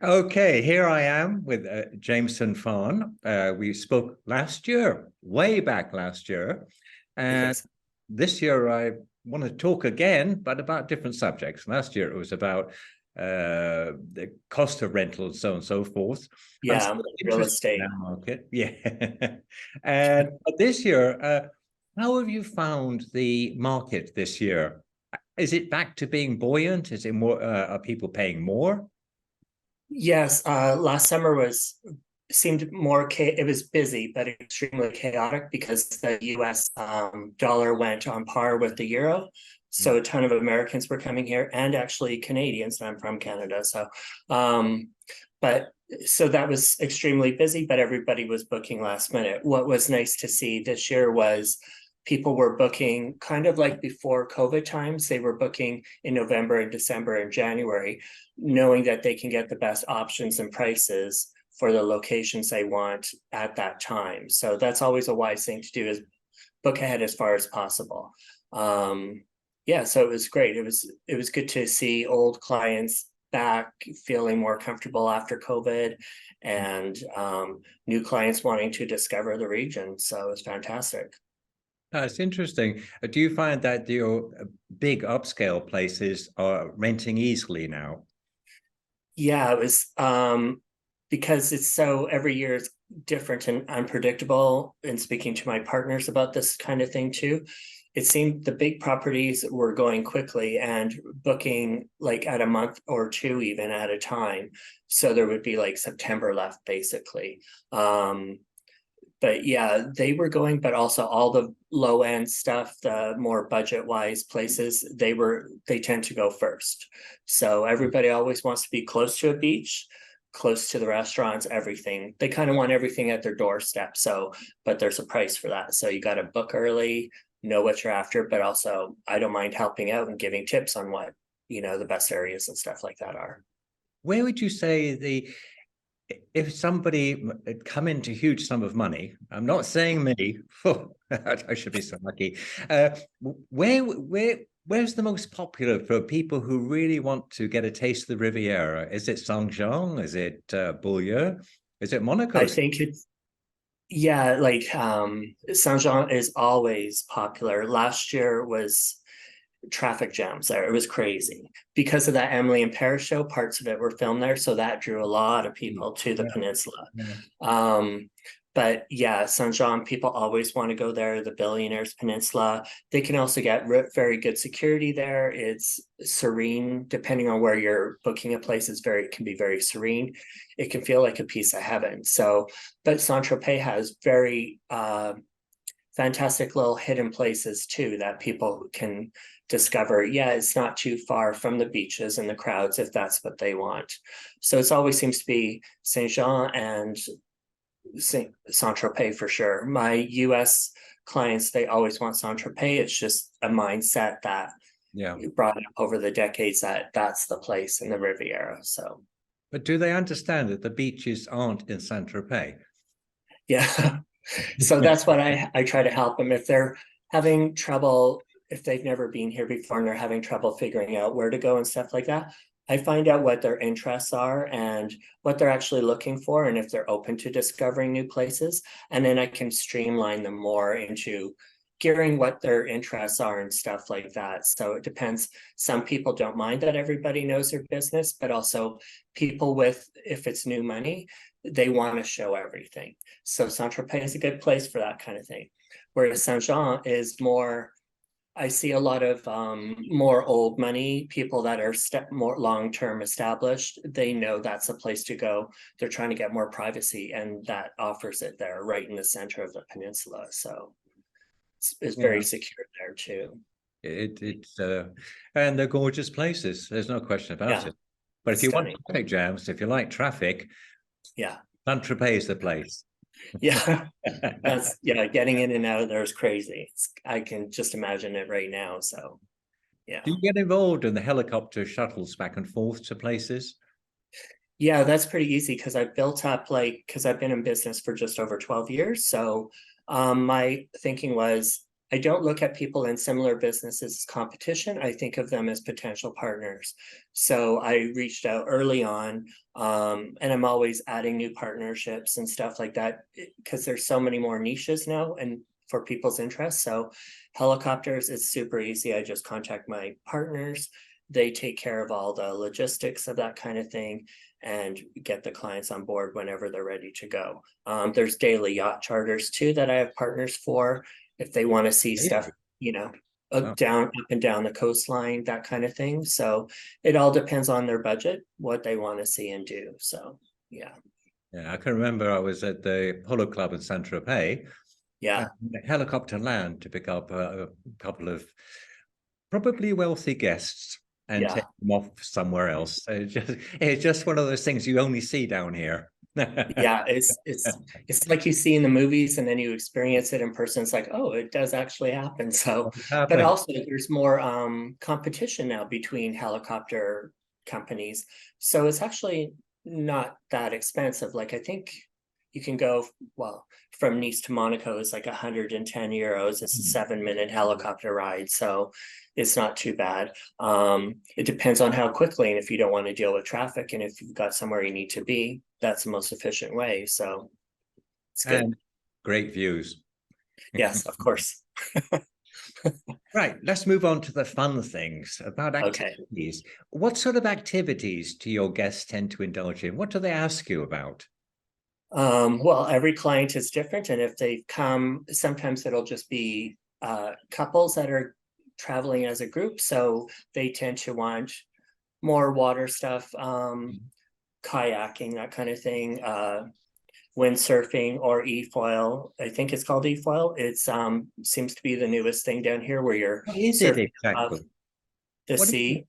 Okay, here I am with Jameson Farn. We spoke last year, way back last year. And Yes. this year I want to talk again, but about different subjects. Last year it was about the cost of rental and so on and so forth. I'm Yeah, still real interested in estate. that market. Yeah. And but this year, how have you found the market this year? Is it back to being buoyant? Is it more, are people paying more? Yes, last summer was seemed more it was busy, but extremely chaotic because the US dollar went on par with the euro. So a ton of Americans were coming here and actually Canadians, and I'm from Canada. Um, but so that was extremely busy, but everybody was booking last minute. What was nice to see this year was people were booking kind of like before COVID times. They were booking in November and December and January, knowing that they can get the best options and prices for the locations they want at that time. So that's always a wise thing to do, is book ahead as far as possible. Yeah, so it was great. It was good to see old clients back feeling more comfortable after COVID, and new clients wanting to discover the region. So it was fantastic. It's interesting. Do you find that your big upscale places are renting easily now? Yeah, it was because it's so every year is different and unpredictable. And speaking to my partners about this kind of thing too, it seemed the big properties were going quickly and booking like at a month or two even at a time. So there would be like September left basically. But yeah, they were going, but also all the low end stuff, the more budget wise places, they tend to go first. So everybody always wants to be close to a beach, close to the restaurants, everything. They kind of want everything at their doorstep. So, but there's a price for that. So you got to book early, know what you're after, but also I don't mind helping out and giving tips on what, the best areas and stuff like that are. Where would you say if somebody had come into a huge sum of money, I'm not saying me, I should be so lucky. Where's the most popular for people who really want to get a taste of the Riviera? Is it Saint-Jean? Is it Beaulieu? Is it Monaco? I think it's Yeah, like Saint Jean is always popular. Last year was traffic jams there. It was crazy because of that Emily in Paris show. Parts of it were filmed there, so that drew a lot of people to the Yeah, peninsula. yeah. Um, but yeah, Saint Jean, people always want to go there. The Billionaires Peninsula. They can also get very good security there. It's serene, depending on where you're booking a place. It can be very serene. It can feel like a piece of heaven. So, but Saint Tropez has very fantastic little hidden places too that people can discover. Yeah, it's not too far from the beaches and the crowds if that's what they want. So it always seems to be Saint Jean and Saint Tropez for sure. My US clients, they always want Saint Tropez. It's just a mindset that Yeah. brought up over the decades that that's the place in the Riviera. So But do they understand that the beaches aren't in Saint-Tropez? yeah. So that's what I try to help them if they're having trouble, if they've never been here before and they're having trouble figuring out where to go and stuff like that. I find out what their interests are and what they're actually looking for, and if they're open to discovering new places. And then I can streamline them more into gearing what their interests are and stuff like that. So it depends. Some people don't mind that everybody knows their business, but also people with, if it's new money, they want to show everything. So Saint Tropez is a good place for that kind of thing. Whereas Saint Jean is more, I see a lot of more old money people that are more long term established. They know that's a place to go. They're trying to get more privacy, and that offers it there, right in the center of the peninsula. So it's very Yeah. secure there too. It's and they're gorgeous places. There's no question about Yeah, it. But if you want stunning. traffic jams, if you like traffic, Yeah, Saint-Tropez is the place. yeah. That's yeah. Getting in and out of there is crazy. I can just imagine it right now. So Do yeah. you get involved in the helicopter shuttles back and forth to places? Yeah, that's pretty easy because I've built up because I've been in business for just over 12 years. So my thinking was I don't look at people in similar businesses as competition. I think of them as potential partners. So I reached out early on, and I'm always adding new partnerships and stuff like that because there's so many more niches now and for people's interests. So helicopters is super easy. I just contact my partners. They take care of all the logistics of that kind of thing and get the clients on board whenever they're ready to go. There's daily yacht charters too that I have partners for if they want to see stuff, you know, Wow. up and down the coastline, that kind of thing. So it all depends on their budget, what they want to see and do. So yeah. Yeah, I can remember I was at the Polo Club in Saint Tropez, Yeah. and a helicopter land to pick up a couple of probably wealthy guests and Yeah. take them off somewhere else. So it's just one of those things you only see down here. Yeah, it's like you see in the movies and then you experience it in person. It's like, oh, it does actually happen. So, but Happening. also there's more competition now between helicopter companies. So it's actually not that expensive. Like I think you can go, well, from Nice to Monaco is like 110 euros. It's a 7-minute helicopter ride. So it's not too bad. It depends on how quickly, and if you don't want to deal with traffic and if you've got somewhere you need to be, that's the most efficient way. So it's good. And great views. Yes, of course. Right, let's move on to the fun things about Okay. activities. What sort of activities do your guests tend to indulge in? What do they ask you about? Well, every client is different, and if they come, sometimes it'll just be couples that are traveling as a group, so they tend to want more water stuff, kayaking, that kind of thing, windsurfing or e-foil. I think it's called e-foil. It's seems to be the newest thing down here where you're What is it surfing above exactly? the What is sea. it?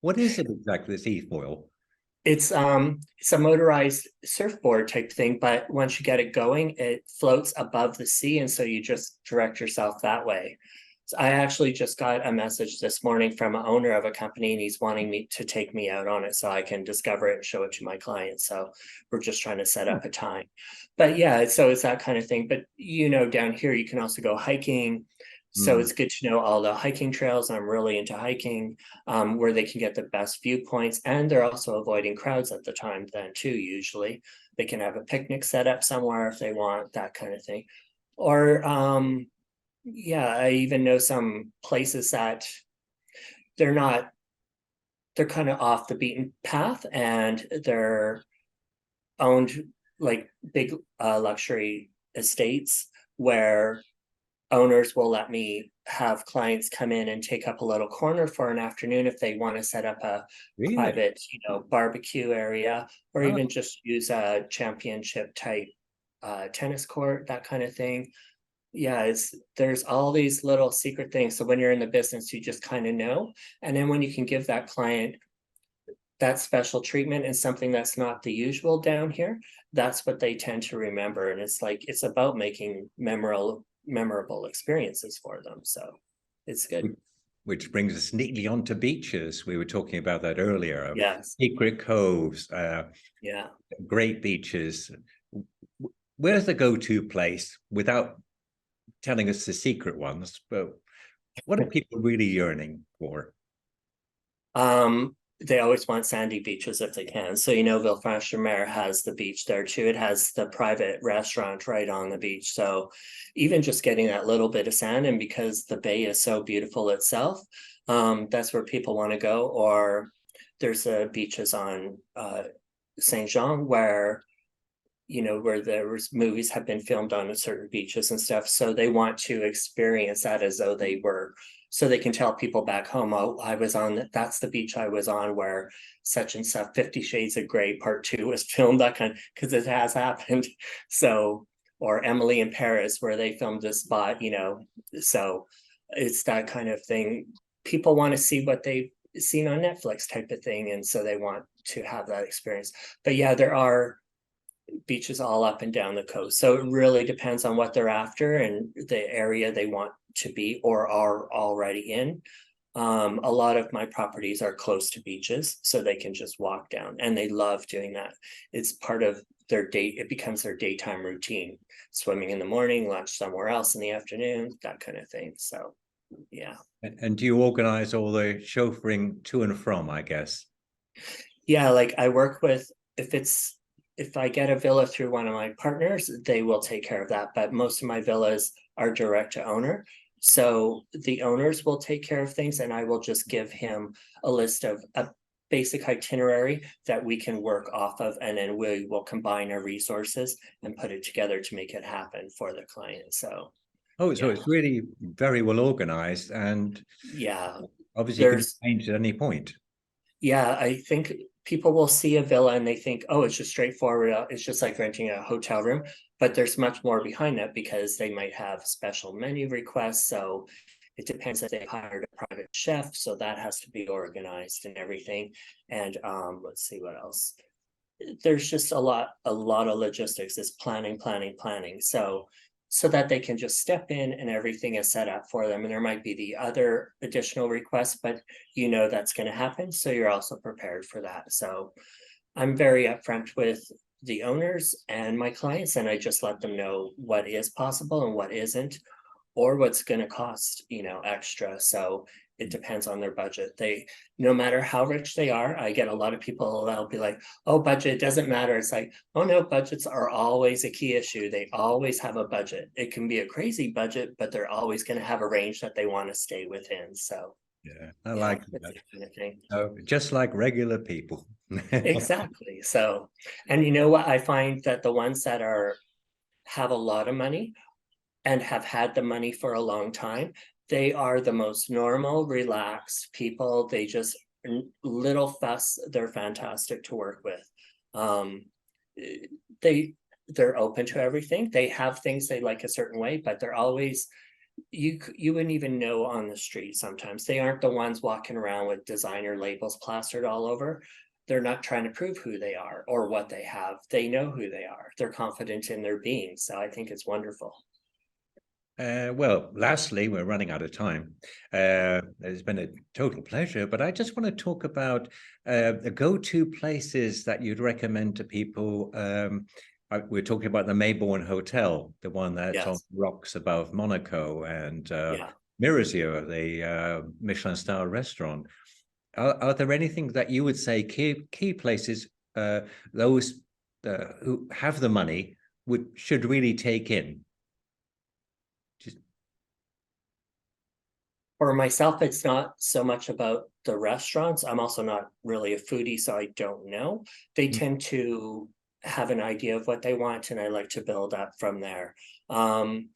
What is it exactly, this e-foil? It's a motorized surfboard type thing, but once you get it going, it floats above the sea, and so you just direct yourself that way. So I actually just got a message this morning from an owner of a company, and he's wanting me to take me out on it so I can discover it and show it to my clients. So we're just trying to set up a time. But yeah, so it's that kind of thing. But you know, down here you can also go hiking. So Mm. it's good to know all the hiking trails. I'm really into hiking, where they can get the best viewpoints, and they're also avoiding crowds at the time then too. Usually they can have a picnic set up somewhere if they want, that kind of thing. Or yeah, I even know some places that they're not, they're kind of off the beaten path, and they're owned like big luxury estates where owners will let me have clients come in and take up a little corner for an afternoon if they want to set up a Really? private, you know, barbecue area, or Oh, even just use a championship type tennis court, that kind of thing. Yeah, there's all these little secret things. So when you're in the business, you just kind of know. And then when you can give that client that special treatment and something that's not the usual down here, that's what they tend to remember. And it's like it's about making memorable experiences for them. So it's good. which brings us neatly onto beaches. We were talking about that earlier. Yes. Secret coves, Yeah. great beaches. Where's the go-to place without telling us the secret ones? But what are people really yearning for? They always want sandy beaches if they can. So you know, Villefranche-sur-Mer has the beach there too. It has the private restaurant right on the beach. So even just getting that little bit of sand, and because the bay is so beautiful itself, that's where people want to go. Or there's beaches on Saint Jean where, you know, where there was movies have been filmed on certain beaches and stuff. So they want to experience that as though they were, so they can tell people back home, oh, I was on, that's the beach I was on where such and such 50 Shades of Grey part 2 was filmed, that kind, because it has happened. So, or Emily in Paris where they filmed this spot, you know, so it's that kind of thing. People want to see what they've seen on Netflix type of thing. And so they want to have that experience. But yeah, there are beaches all up and down the coast. So it really depends on what they're after and the area they want to be or are already in. A lot of my properties are close to beaches, so they can just walk down, and they love doing that. It's part of it becomes their daytime routine, swimming in the morning, lunch somewhere else in the afternoon, that kind of thing. So yeah. And do you organize all the chauffeuring to and from, I guess? Yeah, like I work with, if I get a villa through one of my partners, they will take care of that. But most of my villas are direct to owner. So the owners will take care of things, and I will just give him a list of a basic itinerary that we can work off of, and then we will combine our resources and put it together to make it happen for the client. So Oh, so yeah, it's really very well organized, and yeah. obviously you can There's change at any point. Yeah, I think people will see a villa and they think, oh, it's just straightforward. It's just like renting a hotel room. But there's much more behind that because they might have special menu requests. So it depends if they hired a private chef. So that has to be organized and everything. And let's see what else. There's just a lot of logistics. It's planning, planning, planning. So that they can just step in and everything is set up for them. And there might be the other additional requests, but you know that's going to happen. So you're also prepared for that. So I'm very upfront with the owners and my clients, and I just let them know what is possible and what isn't, or what's going to cost, extra. So it depends on their budget. No matter how rich they are, I get a lot of people that'll be like, oh, budget doesn't matter. It's like, oh no, budgets are always a key issue. They always have a budget. It can be a crazy budget, but they're always going to have a range that they want to stay within. So Yeah, I yeah, like it's that. the kind of thing. So just like regular people. Exactly. So, and you know what? I find that the ones that have a lot of money and have had the money for a long time, they are the most normal, relaxed people. They just little fuss. They're fantastic to work with. Um, they they're open to everything. They have things they like a certain way, but they're always you wouldn't even know on the street sometimes. They aren't the ones walking around with designer labels plastered all over. They're not trying to prove who they are or what they have. They know who they are. They're confident in their being. So I think it's wonderful. Well, lastly, we're running out of time. It's been a total pleasure, but I just want to talk about the go-to places that you'd recommend to people. We're talking about the Mayborn Hotel, the one that's on Yes. rocks above Monaco, and Yeah. Mirazio, the Michelin-star restaurant. Are there anything that you would say key places those who have the money should really take in? For myself, it's not so much about the restaurants. I'm also not really a foodie, so I don't know. They tend to have an idea of what they want, and I like to build up from there. Um,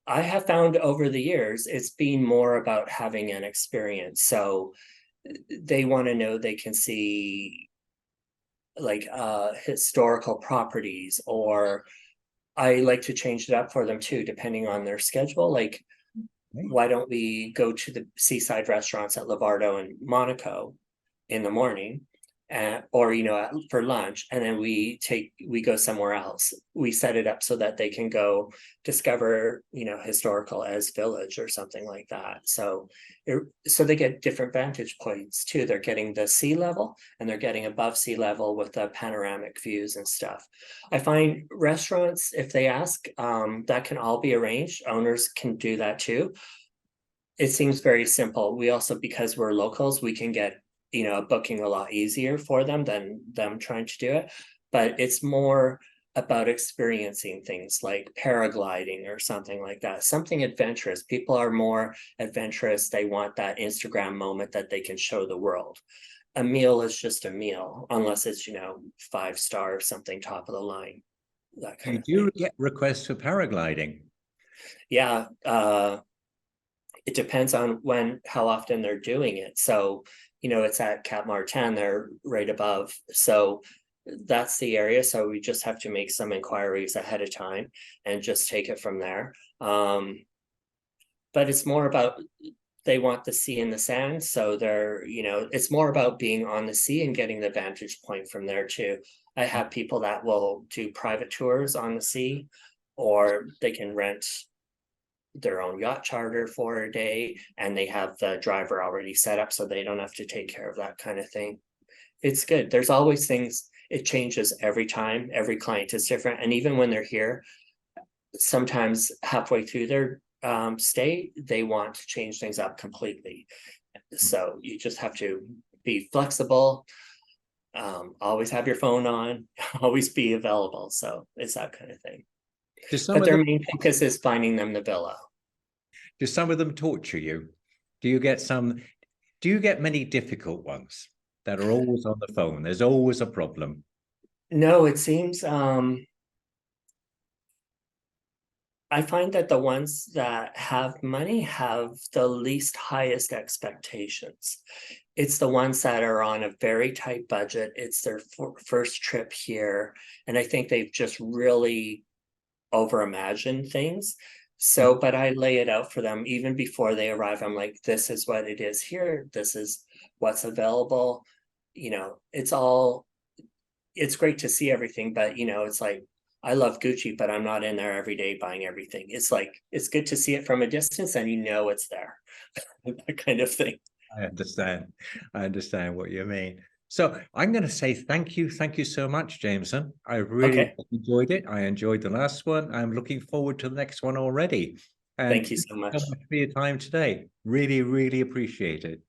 I have found over the years it's been more about having an experience. So they want to know they can see like historical properties, or I like to change it up for them too, depending on their schedule. Like why don't we go to the seaside restaurants at Lavardo and Monaco in the morning, or for lunch, and then we go somewhere else. We set it up so that they can go discover historical as village or something like that. So they get different vantage points too. They're getting the sea level and they're getting above sea level with the panoramic views and stuff. I find restaurants, if they ask, that can all be arranged. Owners can do that too. It seems very simple. We also, because we're locals, we can get a booking a lot easier for them than them trying to do it. But it's more about experiencing things like paragliding or something like that, something adventurous. People are more adventurous. They want that Instagram moment that they can show the world. A meal is just a meal, unless it's 5-star or something top of the line, that kind You of thing. do get requests for paragliding. Yeah, it depends on how often they're doing it. So, it's at Cap Martin, they're right above. So that's the area. So we just have to make some inquiries ahead of time and just take it from there. But it's more about they want the sea and the sand. So it's more about being on the sea and getting the vantage point from there too. I have people that will do private tours on the sea, or they can rent their own yacht charter for a day, and they have the driver already set up so they don't have to take care of that kind of thing. It's good. There's always things. it changes every time. Every client is different. And even when they're here, sometimes halfway through their stay, they want to change things up completely. So you just have to be flexible, always have your phone on, always be available. So it's that kind of thing. Do some But of their them main focus is finding them the villa. torture you? Do you get some? Do you get many difficult ones that are always on the phone? There's always a problem. No, it seems I find that the ones that have money have the least highest expectations. It's the ones that are on a very tight budget. It's their first trip here. And I think they've just really overimagined things. So, but I lay it out for them even before they arrive. I'm like, this is what it is here. This is what's available. You know, it's great to see everything, but it's like, I love Gucci, but I'm not in there every day buying everything. It's like, it's good to see it from a distance and it's there, that kind of thing. I understand. I understand what you mean. So I'm going to say thank you. Thank you so much, Jameson. I really Okay. enjoyed it. I enjoyed the last one. I'm looking forward to the next one already. And Thank you so so much. much for your time today. Really, really appreciate it.